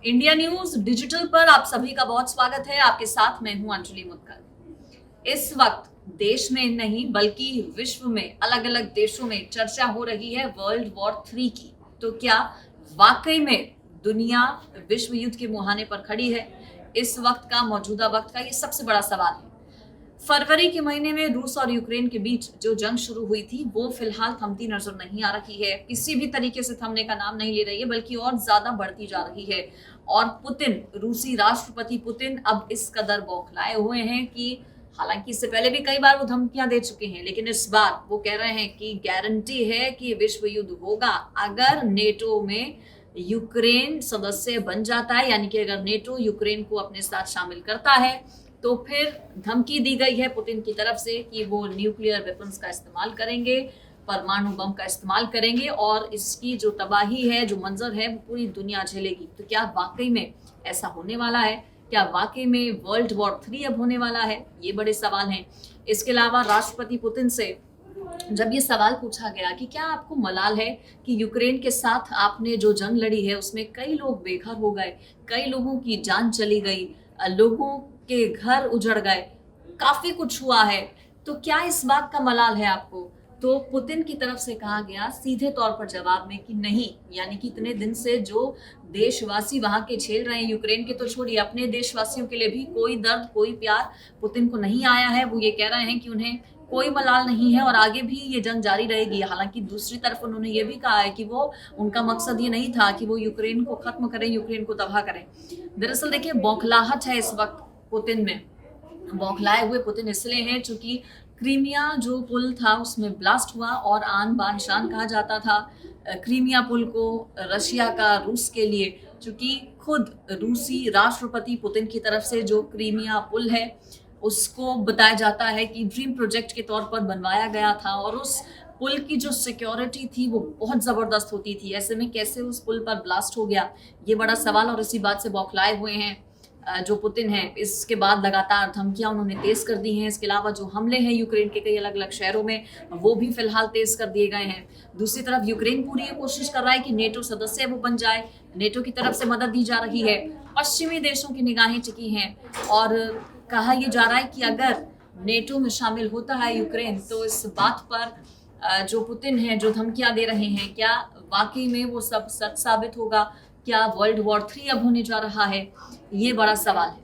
India news digital पर आप सभी का बहुत स्वागत है। आपके साथ मैं हूं अंजलि मुदगल। इस वक्त देश में नहीं बल्कि विश्व में अलग अलग देशों में चर्चा हो रही है वर्ल्ड वॉर 3 की। तो क्या वाकई में दुनिया विश्व युद्ध के मुहाने पर खड़ी है? इस वक्त का, मौजूदा वक्त का ये सबसे बड़ा सवाल है। फरवरी के महीने में रूस और यूक्रेन के बीच जो जंग शुरू हुई थी वो फिलहाल थमती नजर नहीं आ रही है, किसी भी तरीके से थमने का नाम नहीं ले रही है, बल्कि और ज्यादा बढ़ती जा रही है। और पुतिन, रूसी राष्ट्रपति पुतिन अब इस कदर बौखलाए हुए हैं कि हालांकि इससे पहले भी कई बार वो धमकियां दे चुके हैं, लेकिन इस बार वो कह रहे हैं कि गारंटी है कि विश्व युद्ध होगा अगर नेटो में यूक्रेन सदस्य बन जाता है, यानी कि अगर नेटो यूक्रेन को अपने साथ शामिल करता है तो फिर धमकी दी गई है पुतिन की तरफ से कि वो न्यूक्लियर वेपन्स का इस्तेमाल करेंगे, परमाणु बम का इस्तेमाल करेंगे और इसकी जो तबाही है, जो मंजर है, वो पूरी दुनिया झेलेगी। तो क्या वाकई में ऐसा होने वाला है? क्या वाकई में वर्ल्ड वॉर 3 अब होने वाला है? ये बड़े सवाल हैं। इसके अलावा राष्ट्रपति पुतिन से जब ये सवाल पूछा गया कि क्या आपको मलाल है कि यूक्रेन के साथ आपने जो जंग लड़ी है उसमें कई लोग बेघर हो गए, कई लोगों की जान चली गई, लोगों के घर उजड़ गए, काफी कुछ हुआ है, तो क्या इस बात का मलाल है आपको? तो पुतिन की तरफ से कहा गया सीधे तौर पर जवाब में कि नहीं, यानी कि इतने दिन से जो देशवासी वहां के झेल रहे हैं, यूक्रेन के तो छोड़िए, अपने देशवासियों के लिए भी कोई दर्द, कोई प्यार पुतिन को नहीं आया है। वो ये कह रहे हैं कि उन्हें कोई मलाल नहीं है और आगे भी ये जंग जारी रहेगी। हालांकि दूसरी तरफ उन्होंने ये भी कहा है कि वो, उनका मकसद ये नहीं था कि वो यूक्रेन को खत्म करें, यूक्रेन को तबाह करें। दरअसल देखिए, बौखलाहट है इस वक्त पुतिन में। बौखलाए हुए पुतिन इसलिए हैं चूंकि क्रीमिया जो पुल था उसमें ब्लास्ट हुआ और आन बान शान कहा जाता था क्रीमिया पुल को रशिया का रूस के लिए, चूंकि खुद रूसी राष्ट्रपति पुतिन की तरफ से जो क्रीमिया पुल है उसको बताया जाता है कि ड्रीम प्रोजेक्ट के तौर पर बनवाया गया था और उस पुल की जो सिक्योरिटी थी वो बहुत जबरदस्त होती थी। ऐसे में कैसे उस पुल पर ब्लास्ट हो गया, ये बड़ा सवाल। और इसी बात से बौखलाए हुए हैं जो पुतिन है। इसके बाद लगातार धमकियां उन्होंने तेज कर दी हैं। इसके अलावा जो हमले हैं यूक्रेन के कई अलग अलग शहरों में वो भी फिलहाल तेज कर दिए गए हैं। दूसरी तरफ यूक्रेन पूरी ये कोशिश कर रहा है कि नेटो सदस्य वो बन जाए, नेटो की तरफ से मदद दी जा रही है। पश्चिमी देशों की निगाहें टिकी हैं और कहा यह जा रहा है कि अगर नेटो में शामिल होता है यूक्रेन तो इस बात पर जो पुतिन है, जो धमकियां दे रहे हैं, क्या वाकई में वो सब सच साबित होगा? क्या वर्ल्ड वॉर 3 अब होने जा रहा है? ये बड़ा सवाल है।